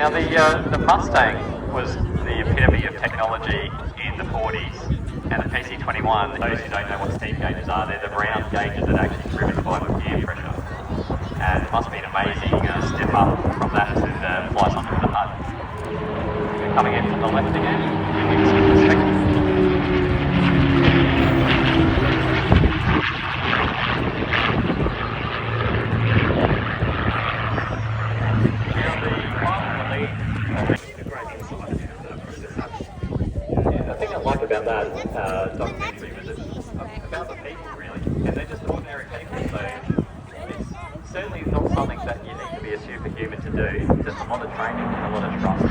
Now the Mustang was the epitome of technology in the 40s, and the PC-21, those who don't know what steam gauges are, they're the round gauges that are actually driven by air pressure. And it must be an amazing step up from that to the fly under the HUD. We're coming in from the left again, and we just get the second. The thing I like about that documentary was it's about the people, really, and they're just ordinary people, so it's certainly not something that you need to be a superhuman to do. Just a lot of training and a lot of trust.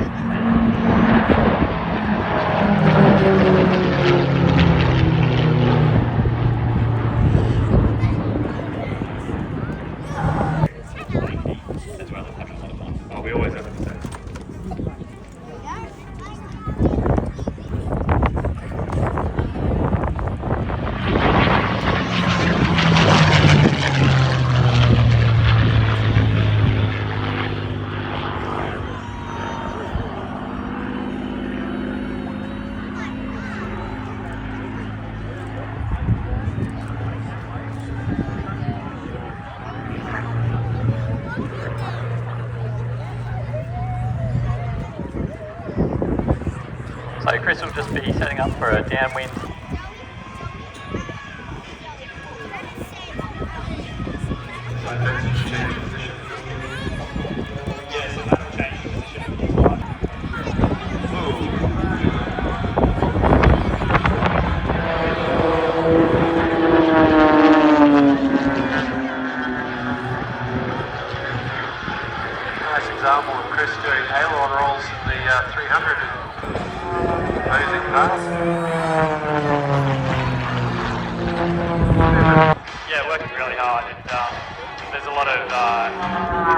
As well as having a lot of fun. Oh, we always have to say. So Chris will just be setting up for a downwind. Yeah, so that'll change the position of the flight. Nice example of Chris doing aileron rolls in the 300. Amazing pass. Yeah, working really hard, and there's a lot of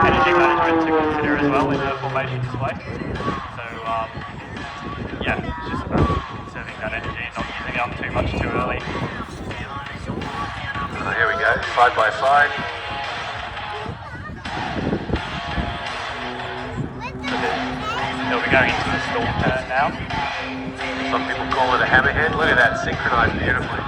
energy management to consider as well in the formation display. So yeah, it's just about conserving that energy and not using it up too much too early. Here we go, side by side. They'll be going into the stall turn now. Some people call it a hammerhead. Look at that, synchronized beautifully.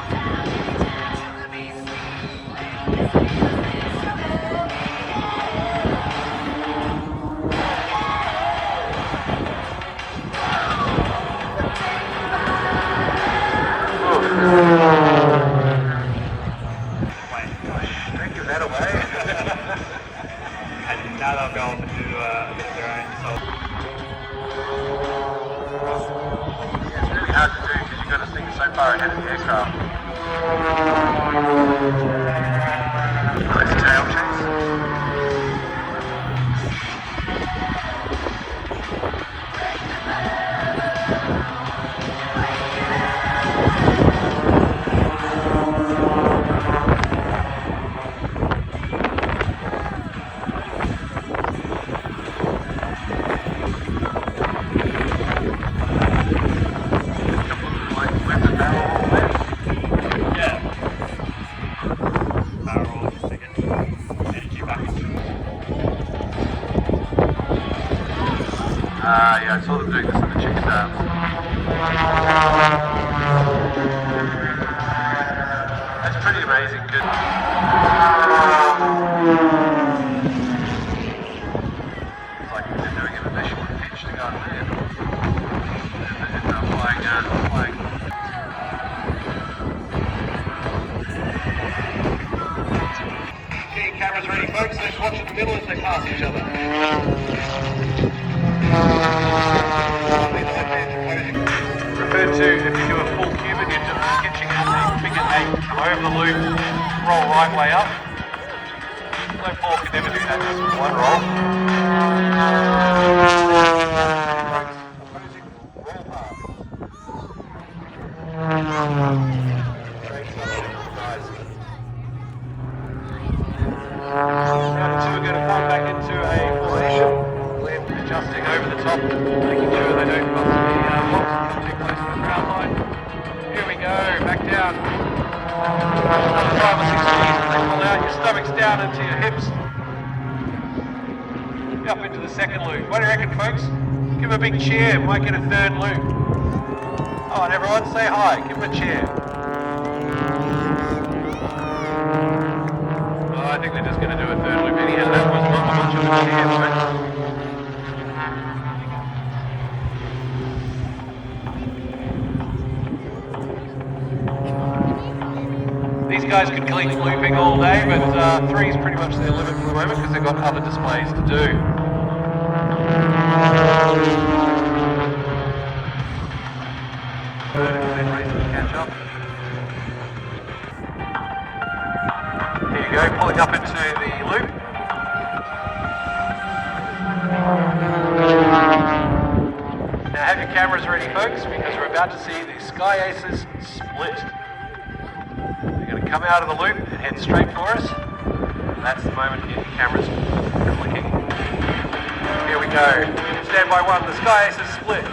Don't give that away. And now they'll go off and do a bit of their own. It's really hard to do because you've got to think so far ahead of the aircraft. Nice tail chase. Yeah, I saw them doing this on the chicken dance. That's pretty amazing. Good. It's like they're doing an initial pitch to go on there. And flying. Get your cameras ready, folks. Let's watch in the middle as they pass each other. Referred to, if you do a full Cuban, you're just sketching out the figure 8, come over the loop, roll right way up. Low 4 can never do that, just one roll. Now we're going to fall back into a formation. Adjusting over the top, making sure they don't bust the blocks too close to the ground line. Here we go, back down. Another 5 or 6 G's as they pull out, your stomach's down into your hips. up into the second loop. What do you reckon, folks? Give him a big cheer, we might get a third loop. Oh, and everyone say hi, give him a cheer. Oh, I think they're just going to do a third loop anyhow. That was not much of a cheer, folks. These guys could keep looping all day, but 3 is pretty much their limit for the moment because they've got other displays to do. Then racing to catch up. Here you go, pulling up into the loop. Now have your cameras ready, folks, because we're about to see the Sky Aces split. They're going to come out of the loop and head straight for us. That's the moment your camera's clicking. Here we go. Stand by 1, the Sky Aces split.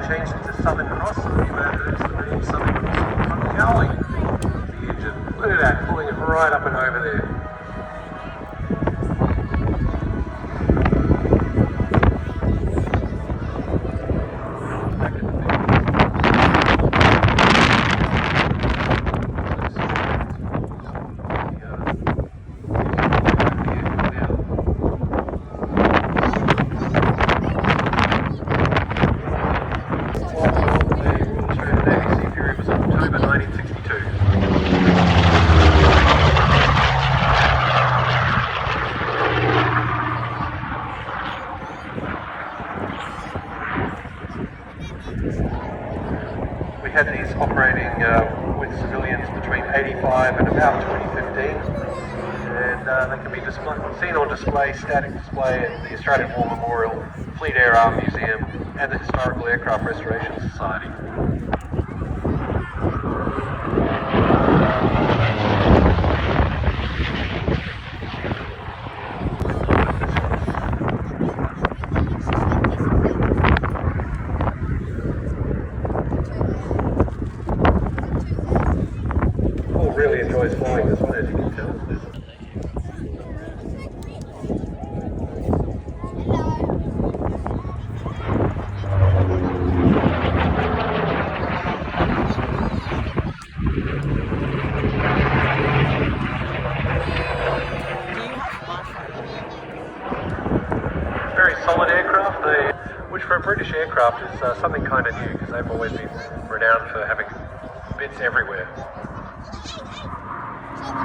Changed to Southern Cross, the name Southern Cross Cowling. The engine, look at that, pulling it right up and over there. Back at the We had these operating with civilians between 85 and about 2015, and they can be seen on display, static display at the Australian War Memorial, Fleet Air Arm Museum and the Historical Aircraft Restoration Society. Really enjoys flying this one, as you can tell. Very solid aircraft, which for a British aircraft is something kind of new, because they've always been renowned for having bits everywhere. If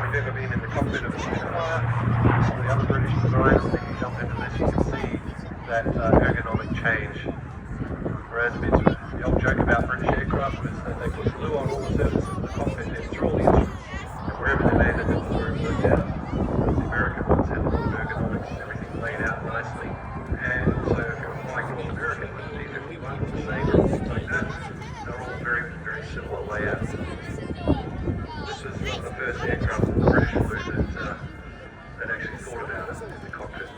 you've ever been in the cockpit of a Spitfire, some of the other British designs, if you jump into this, you can see that ergonomic change. Whereas the old joke about British aircraft was that they put glue on all the surfaces of the cockpit and through all the instruments, and wherever they landed, it was where it worked out. The American ones had a lot of ergonomics, everything laid out nicely, and so if you're flying North American with the T-51, the same or things like that, they're all very, very similar layouts. This was one of the first aircraft in the British fleet that actually thought about it in the cockpit.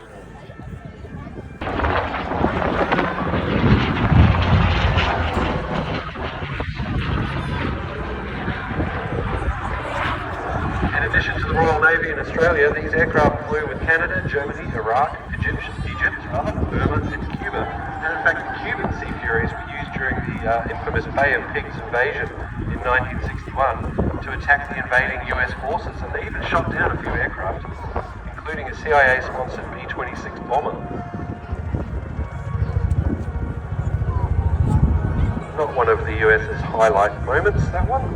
addition to the Royal Navy in Australia, these aircraft flew with Canada, Germany, Iraq, Egypt, Burma and Cuba. And in fact, the Cuban Sea Furies were used during the infamous Bay of Pigs invasion in 1961 to attack the invading US forces, and they even shot down a few aircraft, including a CIA-sponsored B-26 bomber. Not one of the US's highlight moments, that one.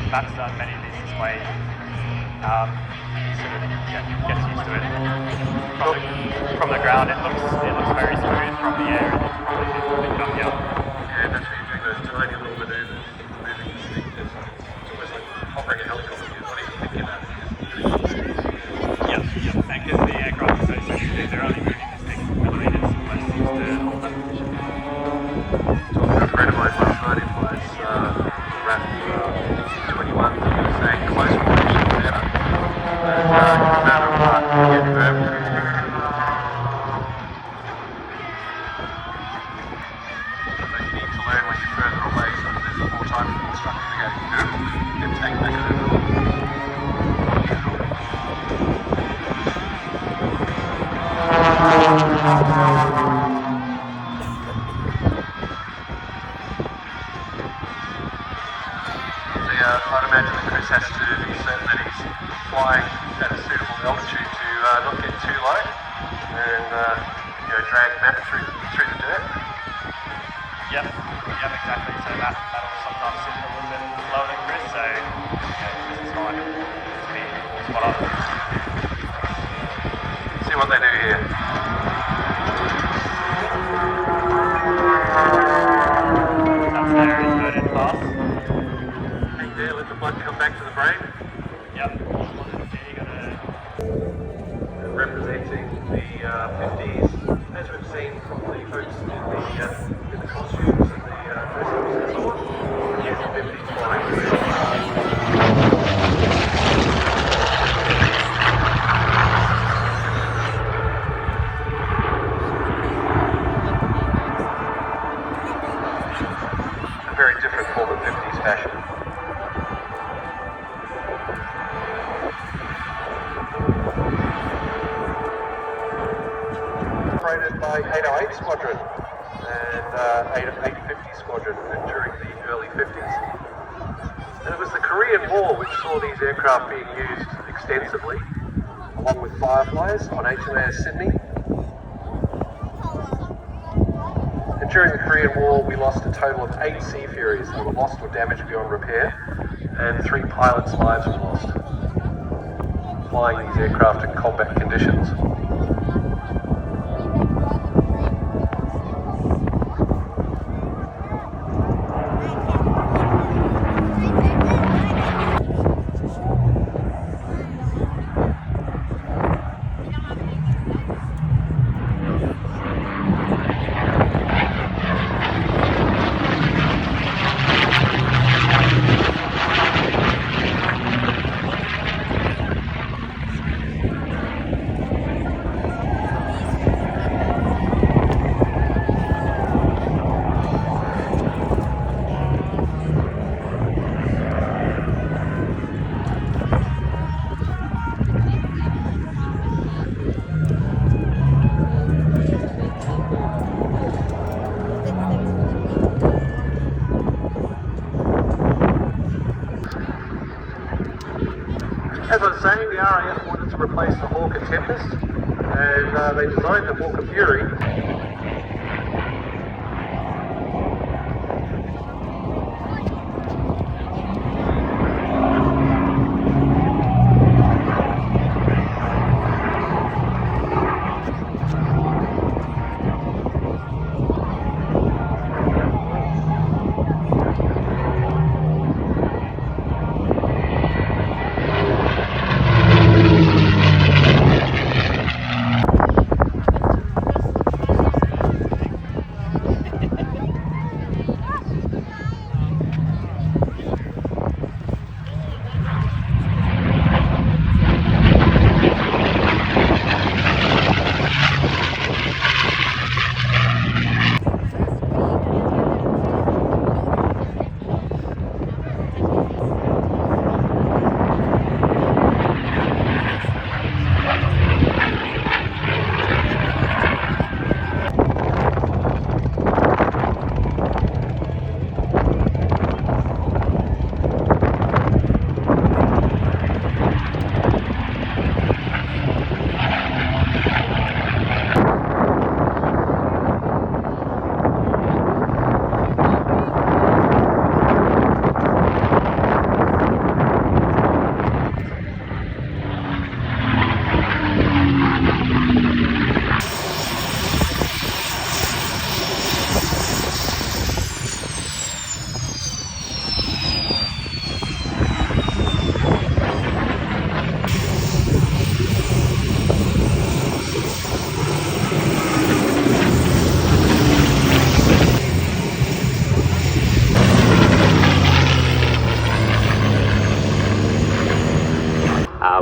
Matt's done many of these displays. He sort of gets used to it. From the ground, it looks very smooth. From the air, it looks probably picked up. Yeah, that's when you're doing those tiny little maneuvers, moving the stick. It's almost like hovering a helicopter. What are you thinking about it? Yep. And because the aircraft is so sensitive, they're only moving the stick millimeters less to hold that position. Talking to a friend of mine last night who flies RAF 21, he was saying close quarters is better. But no matter what, you get verbal. But you need to learn when you're further away, so there's more time for the instructor to go, then take back over. I'd imagine that Chris has to be certain that he's flying at a suitable altitude to not get too low and drag Matt through the dirt. Yep, exactly. So that'll sometimes sit a little bit lower than Chris, so Chris is fine. It's me, spot on. See what they do here. That's their inverted pass. There, let the blood come back to the brain. Yep. Representing the 50s, as we've seen from the folks in the costumes and the dress-ups and so on. Yeah, the 50s flying. A very different form of 50s fashion. Operated by 808 Squadron and 850 Squadron during the early 50s. And it was the Korean War which saw these aircraft being used extensively, along with Fireflies on HMAS Sydney. during the Korean War, we lost a total of 8 Sea Furies that were lost or damaged beyond repair, and 3 pilots' lives were lost flying these aircraft in combat conditions. As I was saying, the RAF wanted to replace the Hawker Tempest, and they designed the Hawker Fury.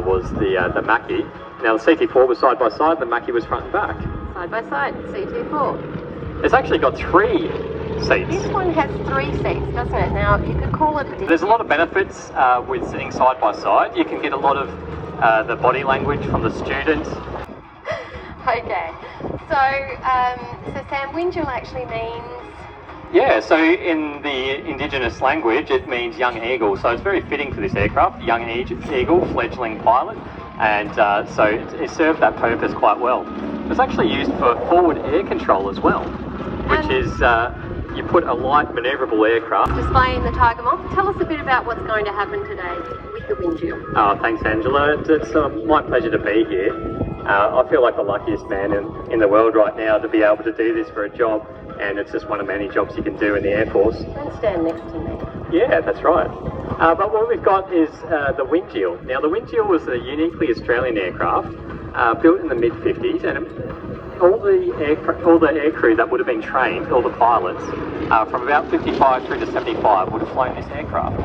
Was the Mackie. Now the CT4 was side by side, the Mackie was front and back. Side by side, CT4. It's actually got 3 seats. This one has 3 seats, doesn't it? Now, you could call it... There's a lot of benefits with sitting side by side. You can get a lot of the body language from the students. Okay. So Sam, Windjill actually means... Yeah, so in the indigenous language, it means young eagle. So it's very fitting for this aircraft, young eagle, fledgling pilot, and so it served that purpose quite well. It's actually used for forward air control as well, which is you put a light manoeuvrable aircraft. Displaying the Tiger Moth. Tell us a bit about what's going to happen today with the Windjill. Oh, thanks, Angela. It's my pleasure to be here. I feel like the luckiest man in the world right now to be able to do this for a job, and it's just one of many jobs you can do in the Air Force. And stand next to me. Yeah, that's right. But what we've got is the Windjill. Now, the Windjill was a uniquely Australian aircraft built in the mid-50s, and all the air crew that would have been trained, all the pilots, from about 55 through to 75 would have flown this aircraft.